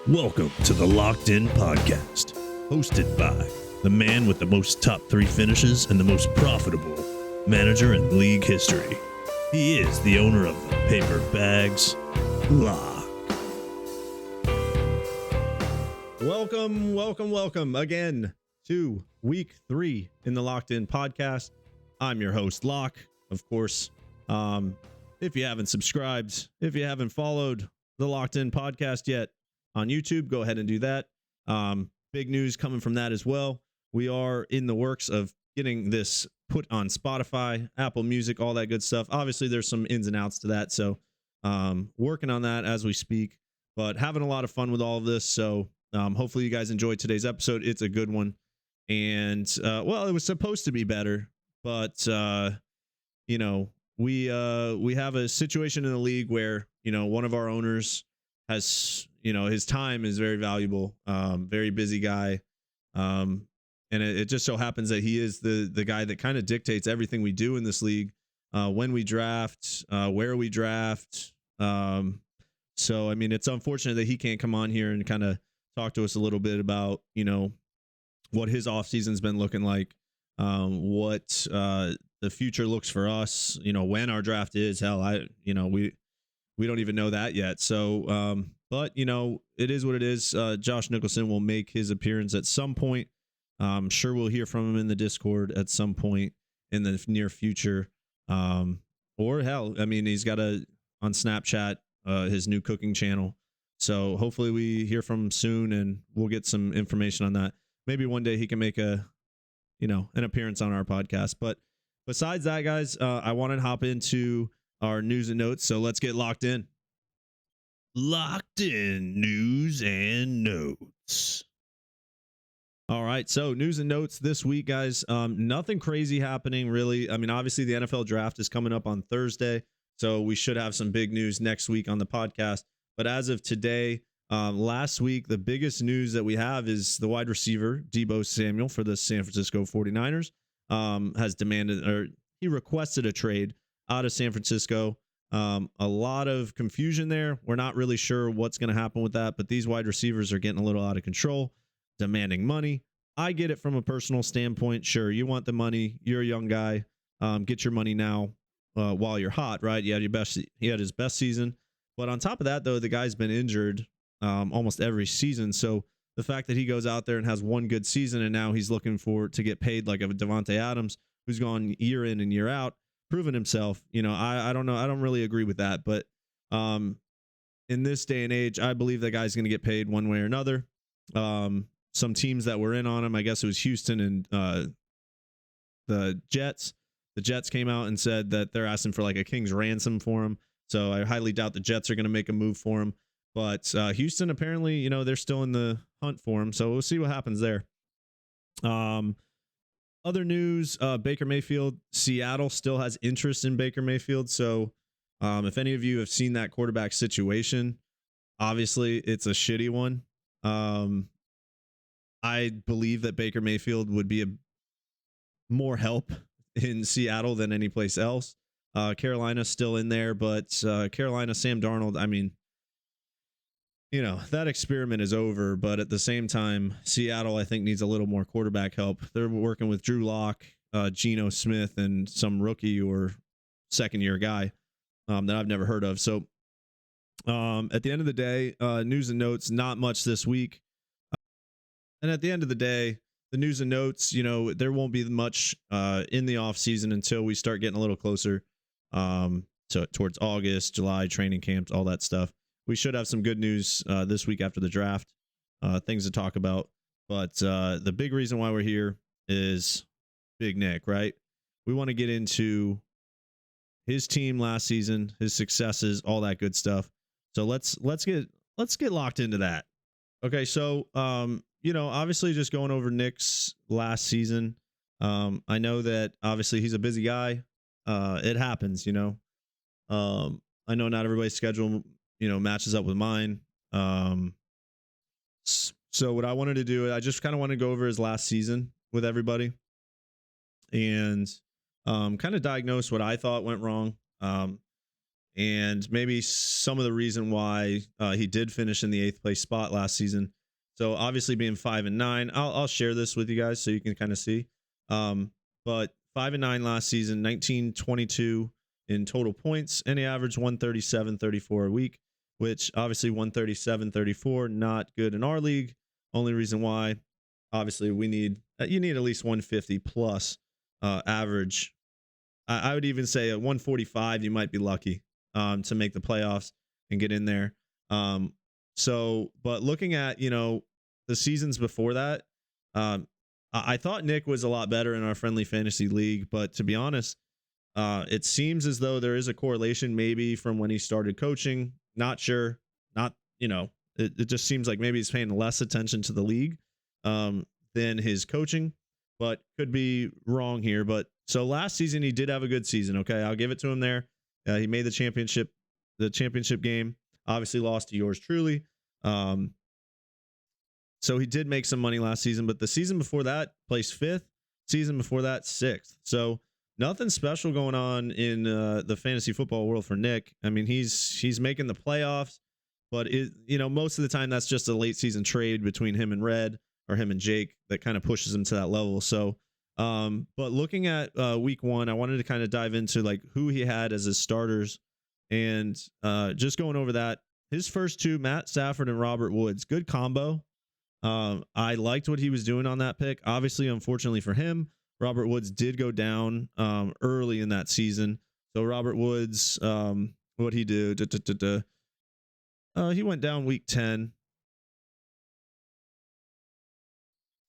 Welcome to the Lok'd podcast, hosted by the man with the most top 3 finishes and the most profitable manager in league history. He is the owner of the paper bags, Lock. Welcome again to week 3 in the Lok'd podcast. I'm your host, Lock. Of course, if you haven't subscribed, if you haven't followed the Lok'd podcast yet on YouTube, go ahead and do that. Big news coming from that as well. We are in the works of getting this put on Spotify, Apple Music, all that good stuff. Obviously, there's some ins and outs to that, so working on that as we speak, but having a lot of fun with all of this. So hopefully you guys enjoyed today's episode. It's a good one. And well, it was supposed to be better, but we have a situation in the league where, one of our owners has, his time is very valuable, very busy guy. And it just so happens that he is the guy that kind of dictates everything we do in this league, when we draft, where we draft. So, I mean, it's unfortunate that he can't come on here and kind of talk to us a little bit about, what his off season's been looking like, what the future looks for us, when our draft is. Hell, we don't even know that yet. So, but it is what it is. Josh Nicholson will make his appearance at some point. I'm sure we'll hear from him in the Discord at some point in the near future. Or hell, I mean, he's got on Snapchat, his new cooking channel. So hopefully we hear from him soon and we'll get some information on that. Maybe one day he can make an appearance on our podcast. But besides that, guys, I want to hop into our news and notes. So let's get locked in. Locked in news and notes. All right. So news and notes this week, guys. Nothing crazy happening, really. I mean, obviously the NFL draft is coming up on Thursday, so we should have some big news next week on the podcast. But as of today, last week, the biggest news that we have is the wide receiver, Deebo Samuel, for the San Francisco 49ers, has demanded, or he requested, a trade out of San Francisco. A lot of confusion there. We're not really sure what's going to happen with that, but these wide receivers are getting a little out of control, demanding money. I get it from a personal standpoint. Sure, you want the money. You're a young guy. Get your money now while you're hot, right? He had his best season. But on top of that, though, the guy's been injured almost every season. So the fact that he goes out there and has one good season and now he's looking to get paid like a Devontae Adams, who's gone year in and year out, proven himself, I don't know. I don't really agree with that. But in this day and age, I believe that guy's going to get paid one way or another. Some teams that were in on him, I guess it was Houston and the Jets. The Jets came out and said that they're asking for like a king's ransom for him. So I highly doubt the Jets are going to make a move for him. But Houston, apparently, they're still in the hunt for him. So we'll see what happens there. Other news, Baker Mayfield, Seattle still has interest in Baker Mayfield. So if any of you have seen that quarterback situation, obviously it's a shitty one. I believe that Baker Mayfield would be more help in Seattle than any place else. Carolina's still in there, but Carolina, Sam Darnold, I mean, that experiment is over. But at the same time, Seattle, I think, needs a little more quarterback help. They're working with Drew Lock, Geno Smith, and some rookie or second-year guy that I've never heard of. So at the end of the day, news and notes, not much this week. And at the end of the day, the news and notes, there won't be much in the off season until we start getting a little closer towards August, July, training camps, all that stuff. We should have some good news this week after the draft, things to talk about. But the big reason why we're here is Big Nich, right? We want to get into his team last season, his successes, all that good stuff. So let's get locked into that. Okay, so obviously just going over Nick's last season. I know that obviously he's a busy guy. It happens, I know not everybody's schedule, matches up with mine. So what I wanted to do, I just kind of want to go over his last season with everybody and kind of diagnose what I thought went wrong. and maybe some of the reason why he did finish in the 8th place spot last season. So obviously being 5-9, I'll share this with you guys so you can kind of see. But 5-9 last season, 1922 in total points, and he averaged 137.34 a week, which obviously 137.34 not good in our league. Only reason why, obviously, you need at least 150 plus average. I would even say at 145 you might be lucky to make the playoffs and get in there. But looking at the seasons before that, I thought Nick was a lot better in our friendly fantasy league, but to be honest, it seems as though there is a correlation maybe from when he started coaching. Not sure. Not, it just seems like maybe he's paying less attention to the league than his coaching, but could be wrong here. But so last season he did have a good season. Okay, I'll give it to him there. He made the championship game. Obviously lost to yours truly. So he did make some money last season, but the season before that, placed 5th. Season before that, 6th. So nothing special going on in the fantasy football world for Nick. I mean, he's making the playoffs, but most of the time that's just a late season trade between him and Red or him and Jake that kind of pushes him to that level. So, but looking at week 1, I wanted to kind of dive into like who he had as his starters, and just going over that. His first 2, Matt Stafford and Robert Woods, good combo. I liked what he was doing on that pick. Obviously, unfortunately for him, Robert Woods did go down early in that season. So Robert Woods, what he do? He went down week 10.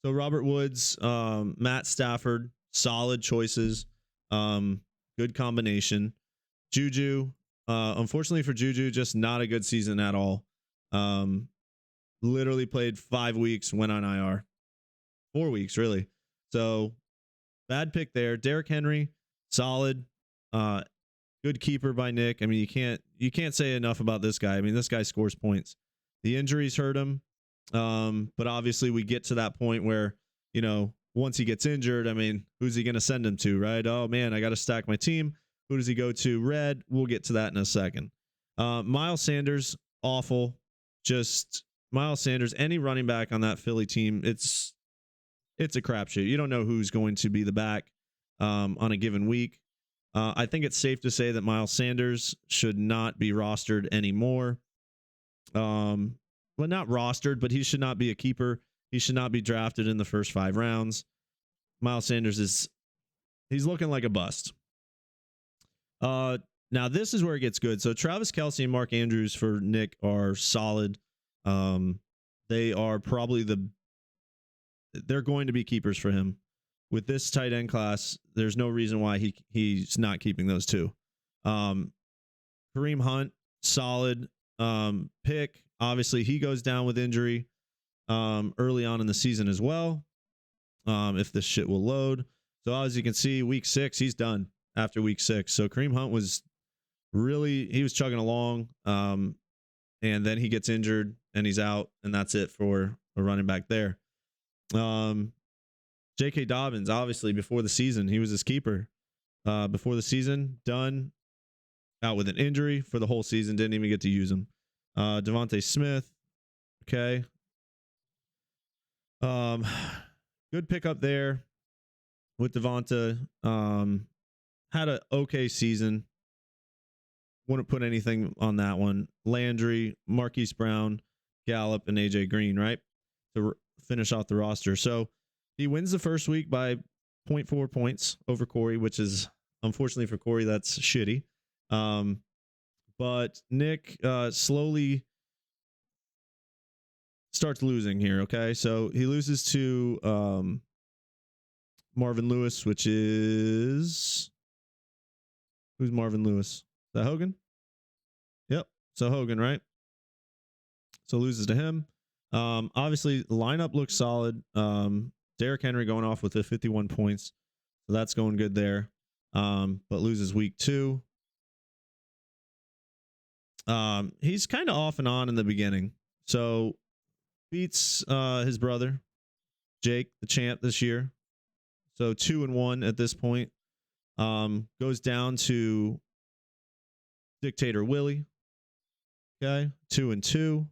So Robert Woods, Matt Stafford, solid choices, good combination. Juju, unfortunately for Juju, just not a good season at all. Literally played 5 weeks, went on IR. 4 weeks, really. So bad pick there. Derrick Henry, solid. Good keeper by Nick. I mean, you can't say enough about this guy. I mean, this guy scores points. The injuries hurt him. But obviously we get to that point where, once he gets injured, I mean, who's he going to send him to, right? Oh man, I got to stack my team. Who does he go to? Red. We'll get to that in a second. Miles Sanders, awful. Just Miles Sanders, any running back on that Philly team, it's a crapshoot. You don't know who's going to be the back on a given week. I think it's safe to say that Miles Sanders should not be rostered anymore. Well, not rostered, but he should not be a keeper. He should not be drafted in the first 5 rounds. Miles Sanders he's looking like a bust. Now this is where it gets good. So Travis Kelce and Mark Andrews for Nick are solid. They are probably they're going to be keepers for him. With this tight end class, there's no reason why he's not keeping those 2. Kareem Hunt, solid pick. Obviously, he goes down with injury early on in the season as well. If this shit will load. So as you can see, week 6, he's done after week 6. So Kareem Hunt was chugging along. And then he gets injured and he's out, and that's it for a running back there. J.K. Dobbins, obviously, before the season, he was his keeper. Before the season, done. Out with an injury for the whole season, didn't even get to use him. Devontae Smith, okay. Good pickup there with Devonta. Had an okay season. Wouldn't put anything on that one. Landry, Marquise Brown, Gallup, and AJ Green, right? To finish off the roster. So he wins the first week by 0.4 points over Corey, which is, unfortunately for Corey, that's shitty. But Nick slowly starts losing here, okay? So he loses to Marvin Lewis, which is... Who's Marvin Lewis? Is that Hogan? Yep. So Hogan, right? So loses to him. Obviously, the lineup looks solid. Derrick Henry going off with the 51 points. So that's going good there. But loses week 2. He's kind of off and on in the beginning. So beats his brother, Jake, the champ this year. So 2-1 at this point. Goes down to Dictator Willie. Okay, 2-2.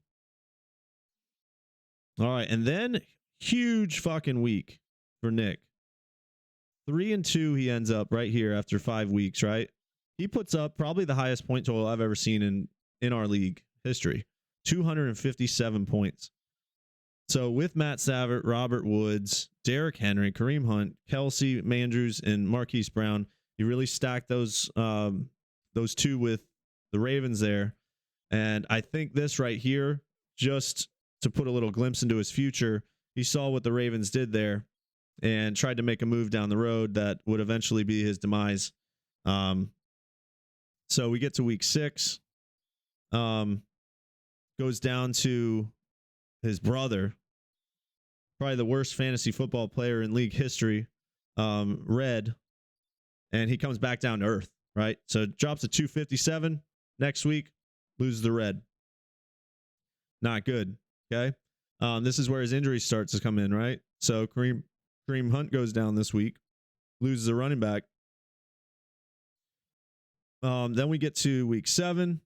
All right, and then huge fucking week for Nich. 3-2 he ends up right here after 5 weeks, right? He puts up probably the highest point total I've ever seen in our league history. 257 points. So with Matt Stafford, Robert Woods, Derrick Henry, Kareem Hunt, Kelsey Mandrews, and Marquise Brown, he really stacked those two with the Ravens there. And I think this right here, just to put a little glimpse into his future, he saw what the Ravens did there and tried to make a move down the road that would eventually be his demise. So we get to week 6. Goes down to his brother, probably the worst fantasy football player in league history, Red, and he comes back down to earth, right? So drops to 257 next week, loses the Red. Not good, okay? This is where his injury starts to come in, right? So Kareem Hunt goes down this week, loses a running back. Then we get to week 7.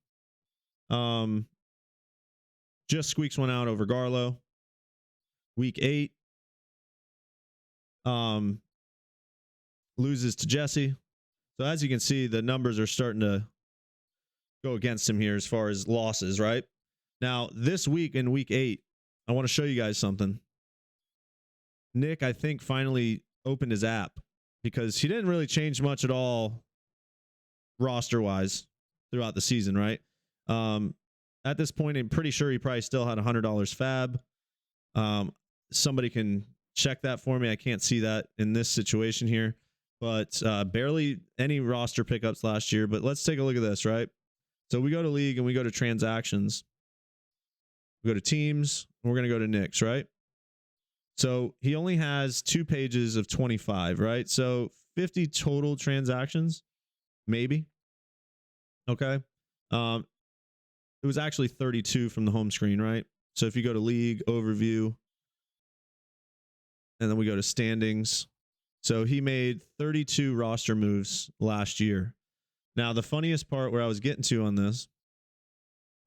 Just squeaks one out over Garlow. Week 8, loses to Jesse. So as you can see, the numbers are starting to go against him here as far as losses, right? Now, this week in week 8, I want to show you guys something. Nich, I think, finally opened his app because he didn't really change much at all roster-wise throughout the season, right? At this point, I'm pretty sure he probably still had $100 fab. Somebody can check that for me. I can't see that in this situation here, but barely any roster pickups last year. But let's take a look at this, right? So we go to league and we go to transactions. We go to teams, and we're going to go to Nick's, right? So he only has 2 pages of 25, right? So 50 total transactions, maybe. Okay. It was actually 32 from the home screen, right? So if you go to league overview, and then we go to standings. So he made 32 roster moves last year. Now, the funniest part where I was getting to on this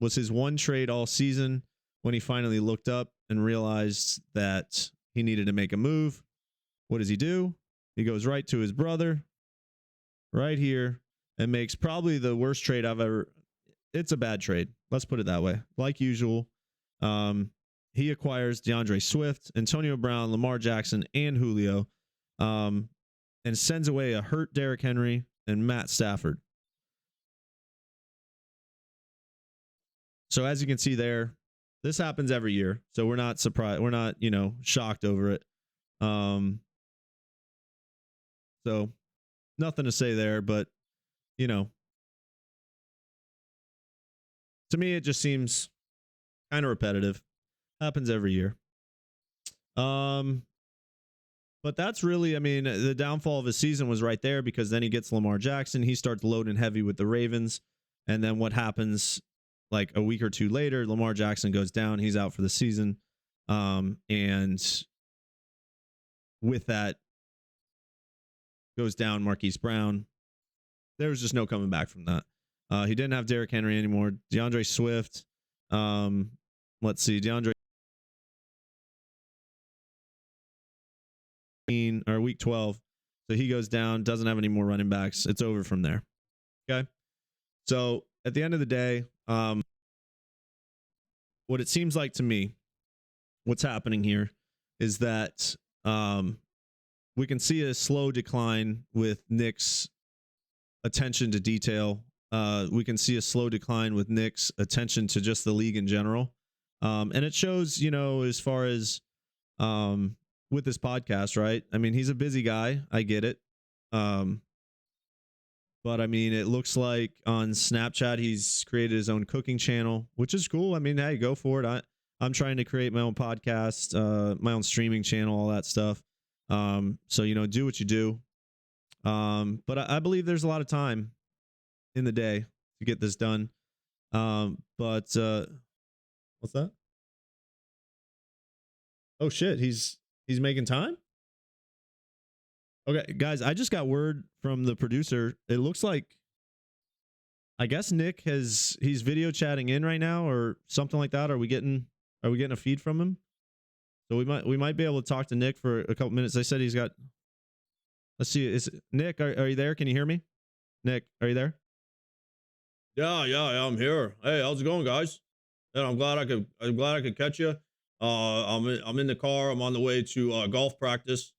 was his one trade all season when he finally looked up and realized that he needed to make a move. What does he do? He goes right to his brother right here and makes probably the worst trade I've ever. It's a bad trade. Let's put it that way. Like usual, he acquires DeAndre Swift, Antonio Brown, Lamar Jackson, and Julio, and sends away a hurt Derrick Henry and Matt Stafford. So as you can see there, this happens every year. So we're not surprised. We're not, shocked over it. So nothing to say there, but, to me, it just seems kind of repetitive. Happens every year. But that's really, the downfall of his season was right there because then he gets Lamar Jackson. He starts loading heavy with the Ravens. And then what happens like a week or two later, Lamar Jackson goes down. He's out for the season. And with that goes down Marquise Brown. There was just no coming back from that. He didn't have Derrick Henry anymore. DeAndre Swift. Let's see. DeAndre or week 12. So he goes down, doesn't have any more running backs. It's over from there. Okay. So at the end of the day, what it seems like to me, what's happening here is that we can see a slow decline with Nick's attention to detail. We can see a slow decline with Nick's attention to just the league in general. And it shows, as far as with this podcast, right? He's a busy guy. I get it. But it looks like on Snapchat, he's created his own cooking channel, which is cool. Hey, go for it. I'm trying to create my own podcast, my own streaming channel, all that stuff. So, do what you do. But I believe there's a lot of time in the day to get this done. But what's that? Oh shit, he's making time? Okay, guys, I just got word from the producer. It looks like I guess Nick he's video chatting in right now or something like that. Are we getting a feed from him? So we might be able to talk to Nick for a couple minutes. They said he's got. Let's see. Is Nick? Are you there? Can you hear me? Nick, are you there? Yeah, I'm here. Hey, how's it going, guys? Yeah, I'm glad I could catch you. I'm in the car. I'm on the way to golf practice.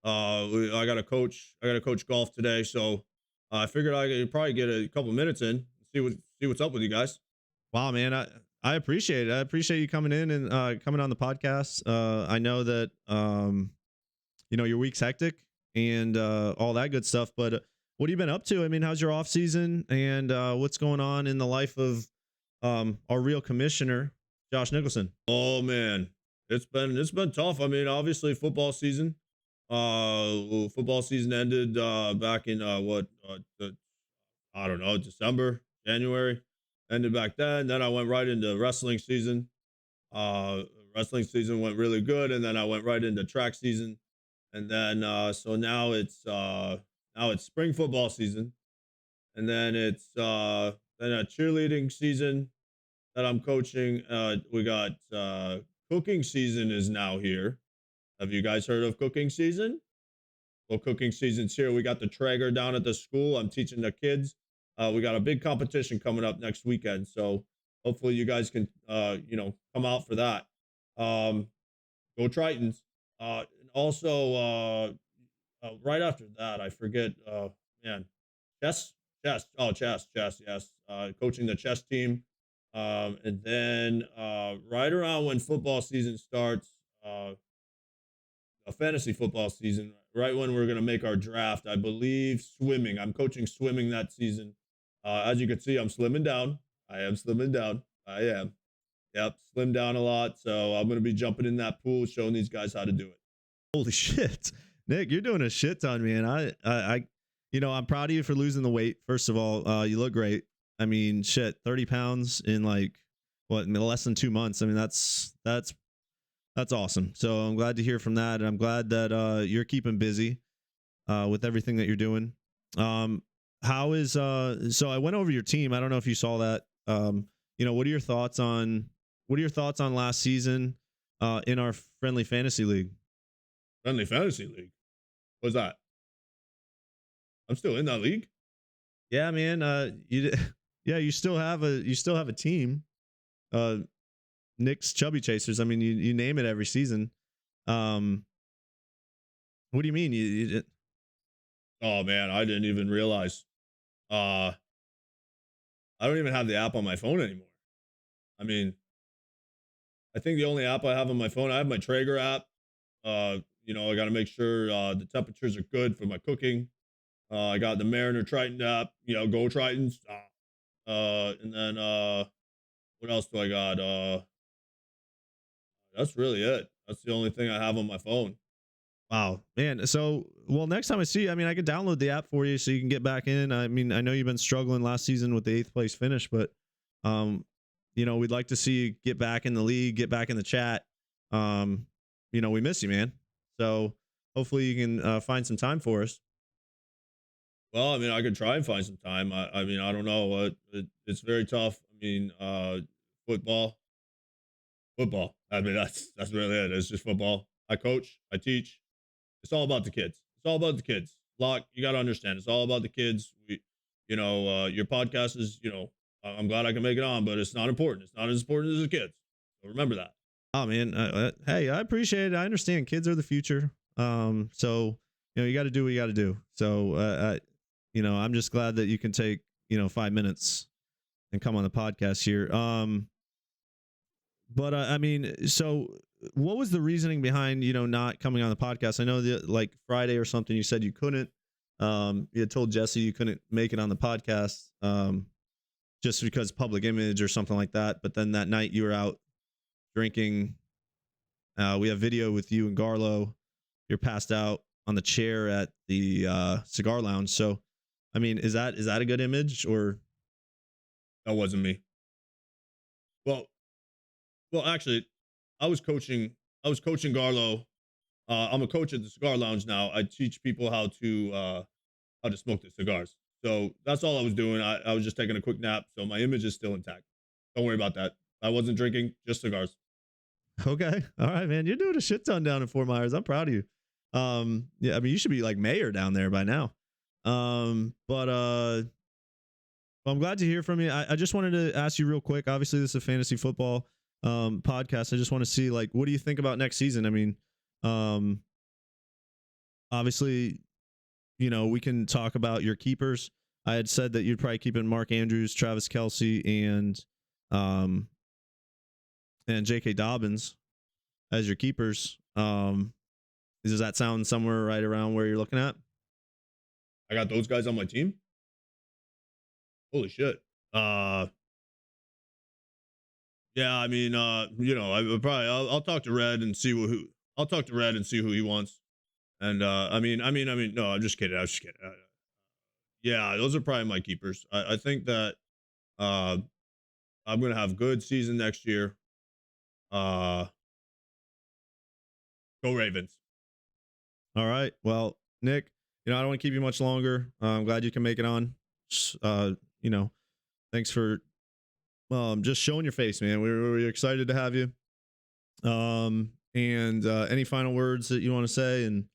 I got to coach golf today, so I figured I could probably get a couple minutes in, see what's up with you guys. Wow, man, I appreciate it. I appreciate you coming in and coming on the podcast. I know that your week's hectic and all that good stuff, but what have you been up to? I mean, how's your off season and what's going on in the life of our real commissioner, Josh Nicholson? Oh man, it's been tough. I mean, obviously football season ended back in I don't know, December, January. Ended back then. Then I went right into wrestling season. Uh, Wrestling season went really good, and then I went right into track season, and then so now it's spring football season, and then it's then a cheerleading season that I'm coaching. We got cooking season is now here. Have you guys heard of cooking season? Well, cooking season's here. We got the Traeger down at the school. I'm teaching the kids. We got a big competition coming up next weekend, so hopefully you guys can come out for that. Um, Go Tritons. And also, right after that, I forget. Man, chess, chess. Yes, coaching the chess team. And then right around when football season starts, a fantasy football season, right when we're gonna make our draft, I believe swimming. I'm coaching swimming that season. As you can see, I'm slimming down. I am slimming down. I am. Yep, slimmed down a lot. So I'm gonna be jumping in that pool, showing these guys how to do it. Holy shit, Nick, you're doing a shit ton, man. I'm proud of you for losing the weight. First of all, you look great. I mean, shit, 30 pounds in like what, in less than 2 months. I mean, that's awesome. So I'm glad to hear from that, and I'm glad that you're keeping busy with everything that you're doing. How is so I went over your team. I don't know if you saw that. What are your thoughts on last season in our friendly fantasy league? Friendly fantasy league. What's that? I'm still in that league. Yeah, man. Yeah, you still have a team. Uh, Nick's Chubby Chasers. I mean, you name it every season. Um, what do you mean? Oh man, I didn't even realize. Uh, I don't even have the app on my phone anymore. I mean, I think the only app I have on my phone, I have my Traeger app. I got to make sure the temperatures are good for my cooking. I got the Mariner Triton app. Go Tritons. And then what else do I got? That's really it. That's the only thing I have on my phone. Wow, man. So, well, next time I see you, I mean, I could download the app for you so you can get back in. I mean, I know you've been struggling last season with the 8th place finish, but, we'd like to see you get back in the league, get back in the chat. We miss you, man. So hopefully you can find some time for us. Well, I mean, I could try and find some time. I mean, I don't know. It's very tough. I mean, football, football. I mean, that's really it. It's just football. I coach. I teach. It's all about the kids. It's all about the kids. Lock, you got to understand. It's all about the kids. Your podcast is, I'm glad I can make it on, but it's not important. It's not as important as the kids. So remember that. Oh man, hey, I appreciate it. I understand kids are the future. So you got to do what you got to do. So I'm just glad that you can take 5 minutes and come on the podcast here. But I mean, so what was the reasoning behind not coming on the podcast? I know that like Friday or something you said you couldn't. You had told Jesse you couldn't make it on the podcast just because public image or something like that. But then that night you were out drinking. We have video with you and Garlo. You're passed out on the chair at the cigar lounge. So, I mean, is that a good image or? That wasn't me. Well, actually, I was coaching Garlo. I'm a coach at the cigar lounge now. I teach people how to smoke the cigars. So that's all I was doing. I was just taking a quick nap. So my image is still intact. Don't worry about that. I wasn't drinking, just cigars. Okay. All right, man. You're doing a shit ton down in Fort Myers. I'm proud of you. Yeah, I mean, you should be like mayor down there by now. But well, I'm glad to hear from you. I just wanted to ask you real quick. Obviously, this is a fantasy football podcast. I just want to see, like, what do you think about next season? I mean, obviously, you know, we can talk about your keepers. I had said that you'd probably keep it Mark Andrews, Travis Kelce, and J.K. Dobbins as your keepers. Does that sound somewhere right around where you're looking at? I got those guys on my team. Holy shit. Yeah, I mean, you know, I would probably I'll talk to Red and see who I'll talk to Red and see who he wants. And I mean, no, I'm just kidding. I was just kidding. Yeah, those are probably my keepers. I think that uh I'm gonna have good season next year. Uh Go Ravens. All right. Well, Nick, you know, I don't want to keep you much longer. I'm glad you can make it on. You know, thanks for just showing your face, man. We're excited to have you. And any final words that you want to say, and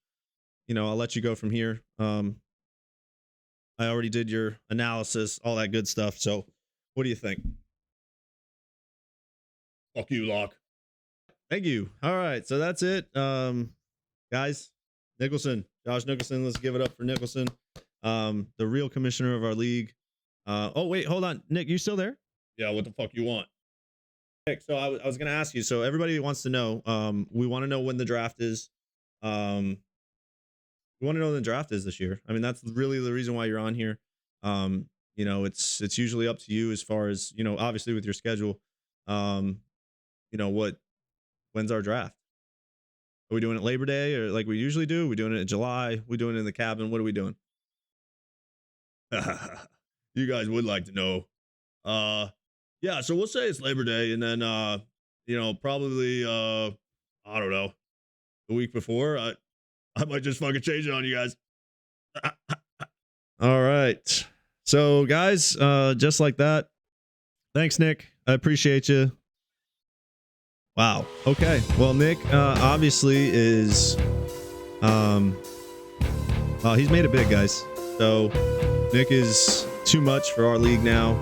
you know, I'll let you go from here. I already did your analysis, all that good stuff. So, what do you think? Fuck you, Locke. Thank you. All right, so that's it. Guys, Josh Nicholson, let's give it up for Nicholson. The real commissioner of our league. Oh wait, hold on. Nick, you still there? Yeah, what the fuck you want? Nick, so I was going to ask you, so everybody wants to know, we want to know when the draft is. We want to know when the draft is this year. I mean, that's really the reason why you're on here. You know, it's usually up to you as far as, you know, obviously with your schedule. You know, when's our draft? Are we doing it Labor Day or like we usually do? Are we doing it in July? Are we doing it in the cabin? What are we doing? You guys would like to know. Yeah, so we'll say it's Labor Day, and then you know, probably I don't know, the week before, I might just fucking change it on you guys. All right. So guys, just like that. Thanks, Nick. I appreciate you. Wow. Okay. Well, Nick obviously is he's made it big, guys. So Nick is too much for our league now.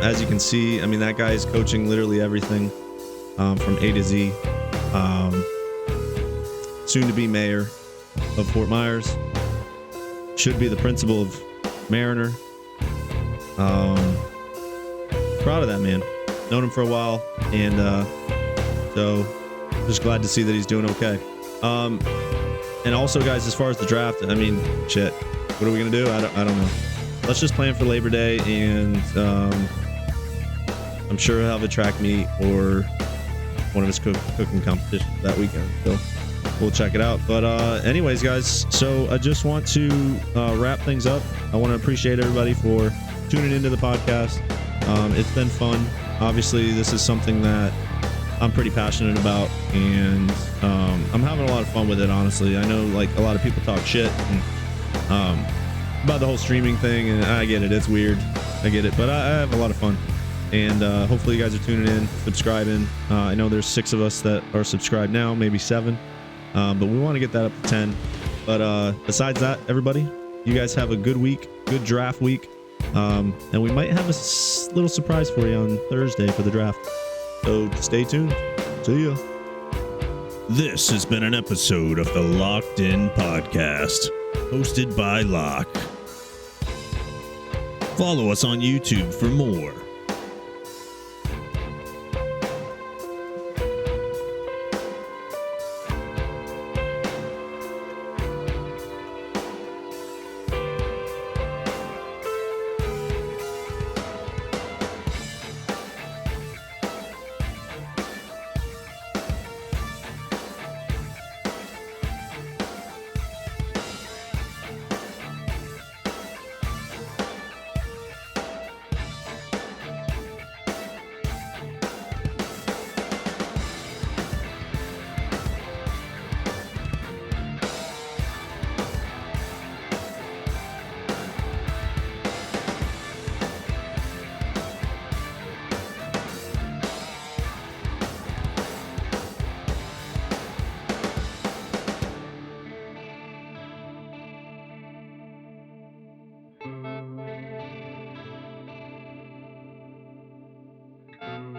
As you can see, I mean, that guy is coaching literally everything from A to Z. Soon to be mayor of Fort Myers. Should be the principal of Mariner. Proud of that man. Known him for a while, and so just glad to see that he's doing okay. And also, guys, as far as the draft, I mean, shit. What are we gonna do? I don't know. Let's just plan for Labor Day, and I'm sure he'll have a track meet or one of his cooking competitions that weekend. So we'll check it out. But anyways, guys, so I just want to wrap things up. I want to appreciate everybody for tuning into the podcast. It's been fun. Obviously, this is something that I'm pretty passionate about, and I'm having a lot of fun with it, honestly. I know, like, a lot of people talk shit and, about the whole streaming thing, and I get it. It's weird. I get it. But I have a lot of fun. And hopefully you guys are tuning in, subscribing. I know there's 6 of us that are subscribed now, maybe 7. But we want to get that up to 10. But besides that, everybody, you guys have a good week, good draft week. And we might have a little surprise for you on Thursday for the draft. So stay tuned. See ya. This has been an episode of the Locked In Podcast, hosted by Locke. Follow us on YouTube for more. Later.